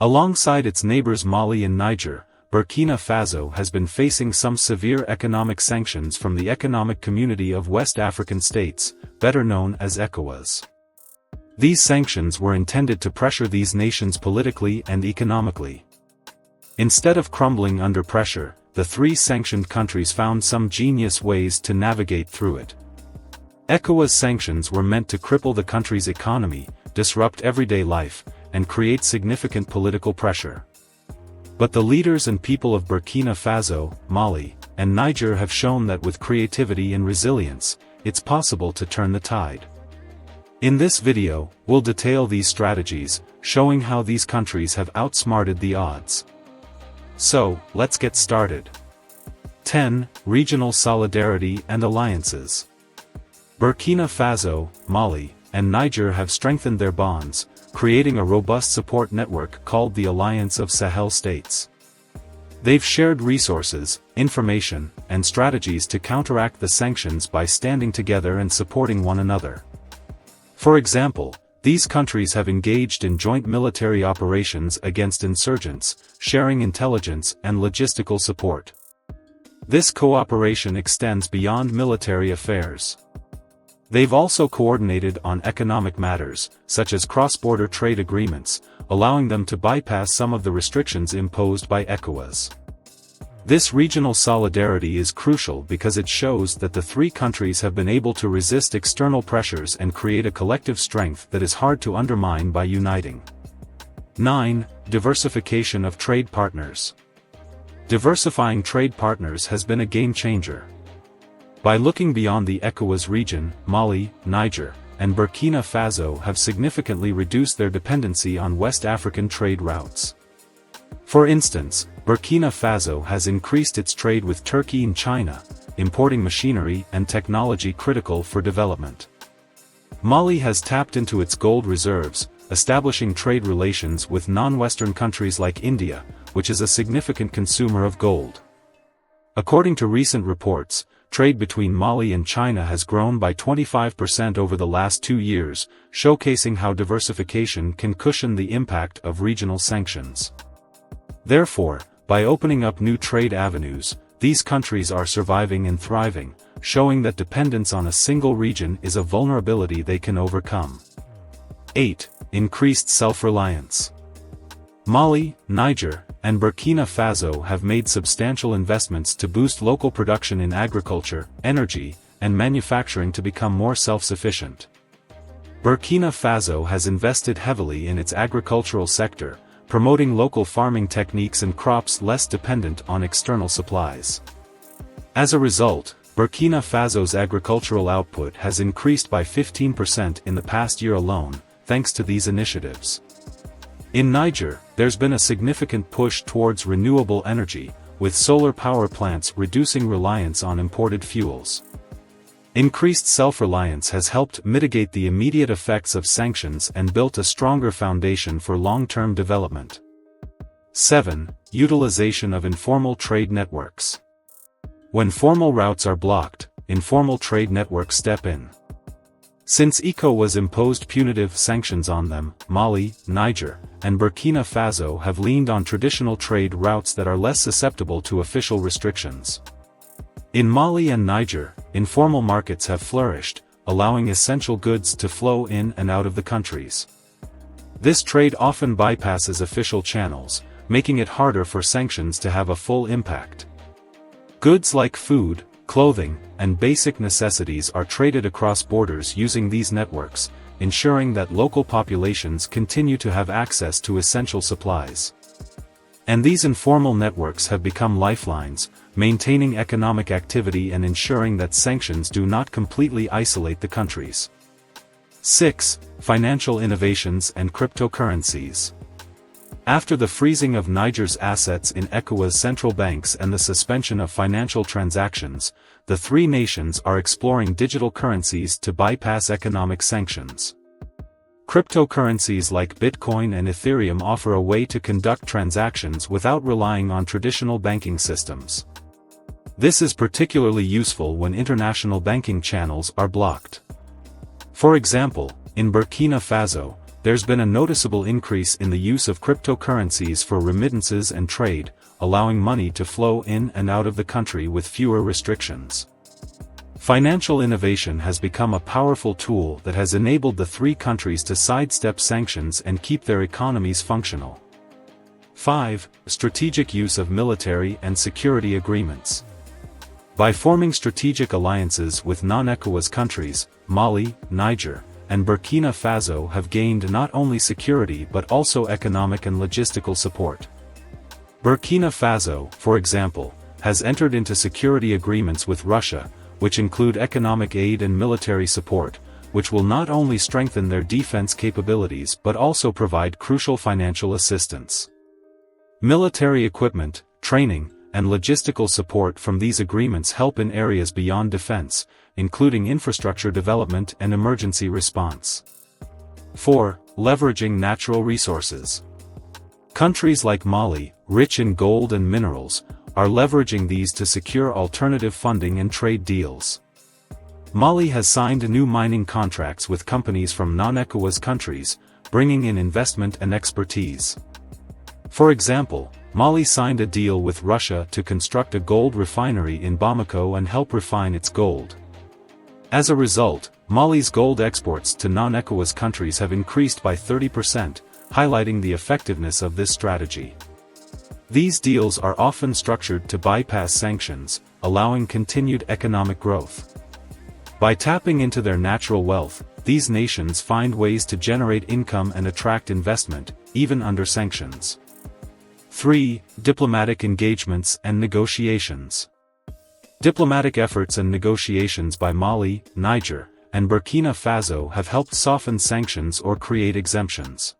Alongside its neighbours Mali and Niger, Burkina Faso has been facing some severe economic sanctions from the Economic Community of West African States, better known as ECOWAS. These sanctions were intended to pressure these nations politically and economically. Instead of crumbling under pressure, the three sanctioned countries found some genius ways to navigate through it. ECOWAS sanctions were meant to cripple the country's economy, disrupt everyday life, and create significant political pressure. But the leaders and people of Burkina Faso, Mali, and Niger have shown that with creativity and resilience, it's possible to turn the tide. In this video, we'll detail these strategies, showing how these countries have outsmarted the odds. So, let's get started. 10. Regional solidarity and alliances. Burkina Faso, Mali, and Niger have strengthened their bonds, creating a robust support network called the Alliance of Sahel States. They've shared resources, information, and strategies to counteract the sanctions by standing together and supporting one another. For example, these countries have engaged in joint military operations against insurgents, sharing intelligence and logistical support. This cooperation extends beyond military affairs. They've also coordinated on economic matters, such as cross-border trade agreements, allowing them to bypass some of the restrictions imposed by ECOWAS. This regional solidarity is crucial because it shows that the three countries have been able to resist external pressures and create a collective strength that is hard to undermine by uniting. 9. Diversification of trade partners. Diversifying trade partners has been a game-changer. By looking beyond the ECOWAS region, Mali, Niger, and Burkina Faso have significantly reduced their dependency on West African trade routes. For instance, Burkina Faso has increased its trade with Turkey and China, importing machinery and technology critical for development. Mali has tapped into its gold reserves, establishing trade relations with non-Western countries like India, which is a significant consumer of gold. According to recent reports, trade between Mali and China has grown by 25% over the last 2 years, showcasing how diversification can cushion the impact of regional sanctions. Therefore, by opening up new trade avenues, these countries are surviving and thriving, showing that dependence on a single region is a vulnerability they can overcome. 8. Increased self-reliance. Mali, Niger, and Burkina Faso have made substantial investments to boost local production in agriculture, energy, and manufacturing to become more self-sufficient. Burkina Faso has invested heavily in its agricultural sector, promoting local farming techniques and crops less dependent on external supplies. As a result, Burkina Faso's agricultural output has increased by 15% in the past year alone, thanks to these initiatives. In Niger, there's been a significant push towards renewable energy, with solar power plants reducing reliance on imported fuels. Increased self-reliance has helped mitigate the immediate effects of sanctions and built a stronger foundation for long-term development. 7. Utilization of informal trade networks. When formal routes are blocked, informal trade networks step in. Since ECOWAS imposed punitive sanctions on them, Mali, Niger, and Burkina Faso have leaned on traditional trade routes that are less susceptible to official restrictions. In Mali and Niger, informal markets have flourished, allowing essential goods to flow in and out of the countries. This trade often bypasses official channels, making it harder for sanctions to have a full impact. Goods like food, clothing, and basic necessities are traded across borders using these networks, ensuring that local populations continue to have access to essential supplies. And these informal networks have become lifelines, maintaining economic activity and ensuring that sanctions do not completely isolate the countries. 6. Financial innovations and cryptocurrencies. After the freezing of Niger's assets in ECOWAS central banks and the suspension of financial transactions, the three nations are exploring digital currencies to bypass economic sanctions. Cryptocurrencies like Bitcoin and Ethereum offer a way to conduct transactions without relying on traditional banking systems. This is particularly useful when international banking channels are blocked. For example, in Burkina Faso, there's been a noticeable increase in the use of cryptocurrencies for remittances and trade, allowing money to flow in and out of the country with fewer restrictions. Financial innovation has become a powerful tool that has enabled the three countries to sidestep sanctions and keep their economies functional. 5. Strategic use of military and security agreements. By forming strategic alliances with non-ECOWAS countries, Mali, Niger, and Burkina Faso have gained not only security but also economic and logistical support. Burkina Faso, for example, has entered into security agreements with Russia, which include economic aid and military support, which will not only strengthen their defense capabilities but also provide crucial financial assistance. Military equipment, training, and logistical support from these agreements help in areas beyond defense, including infrastructure development and emergency response. 4. Leveraging natural resources. Countries like Mali, rich in gold and minerals, are leveraging these to secure alternative funding and trade deals. Mali has signed new mining contracts with companies from non-ECOWAS countries, bringing in investment and expertise. For example, Mali signed a deal with Russia to construct a gold refinery in Bamako and help refine its gold. As a result, Mali's gold exports to non-ECOWAS countries have increased by 30%, highlighting the effectiveness of this strategy. These deals are often structured to bypass sanctions, allowing continued economic growth. By tapping into their natural wealth, these nations find ways to generate income and attract investment, even under sanctions. 3. Diplomatic engagements and negotiations. Diplomatic efforts and negotiations by Mali, Niger, and Burkina Faso have helped soften sanctions or create exemptions.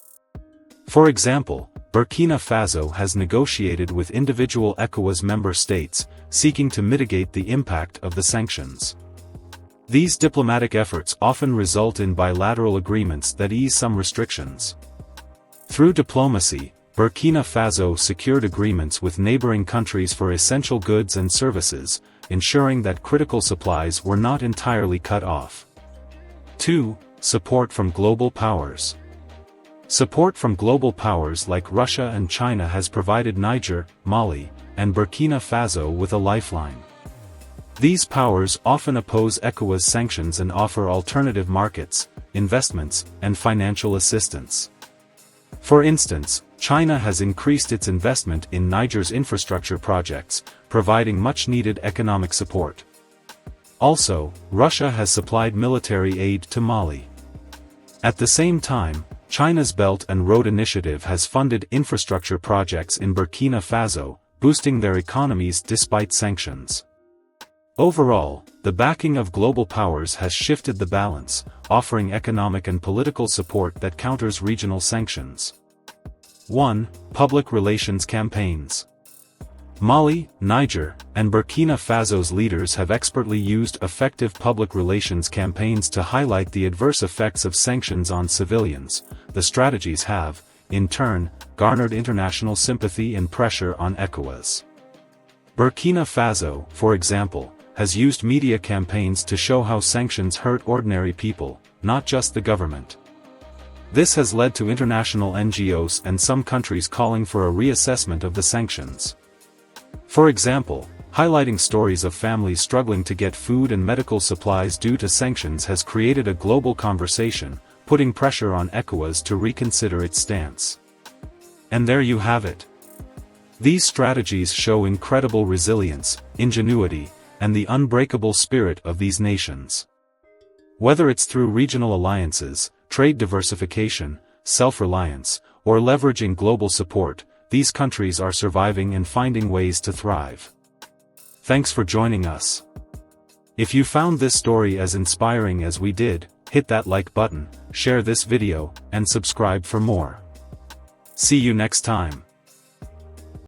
For example, Burkina Faso has negotiated with individual ECOWAS member states, seeking to mitigate the impact of the sanctions. These diplomatic efforts often result in bilateral agreements that ease some restrictions. Through diplomacy, Burkina Faso secured agreements with neighboring countries for essential goods and services, ensuring that critical supplies were not entirely cut off. 2. Support from global powers. Support from global powers like Russia and China has provided Niger, Mali, and Burkina Faso with a lifeline. These powers often oppose ECOWAS sanctions and offer alternative markets, investments, and financial assistance. For instance, China has increased its investment in Niger's infrastructure projects, providing much-needed economic support. Also, Russia has supplied military aid to Mali. At the same time, China's Belt and Road Initiative has funded infrastructure projects in Burkina Faso, boosting their economies despite sanctions. Overall, the backing of global powers has shifted the balance, offering economic and political support that counters regional sanctions. 1. Public relations campaigns. Mali, Niger, and Burkina Faso's leaders have expertly used effective public relations campaigns to highlight the adverse effects of sanctions on civilians. The strategies have, in turn, garnered international sympathy and pressure on ECOWAS. Burkina Faso, for example, has used media campaigns to show how sanctions hurt ordinary people, not just the government. This has led to international NGOs and some countries calling for a reassessment of the sanctions. For example, highlighting stories of families struggling to get food and medical supplies due to sanctions has created a global conversation, putting pressure on ECOWAS to reconsider its stance. And there you have it. These strategies show incredible resilience, ingenuity, and the unbreakable spirit of these nations. Whether it's through regional alliances, trade diversification, self-reliance, or leveraging global support, these countries are surviving and finding ways to thrive. Thanks for joining us. If you found this story as inspiring as we did, hit that like button, share this video, and subscribe for more. See you next time.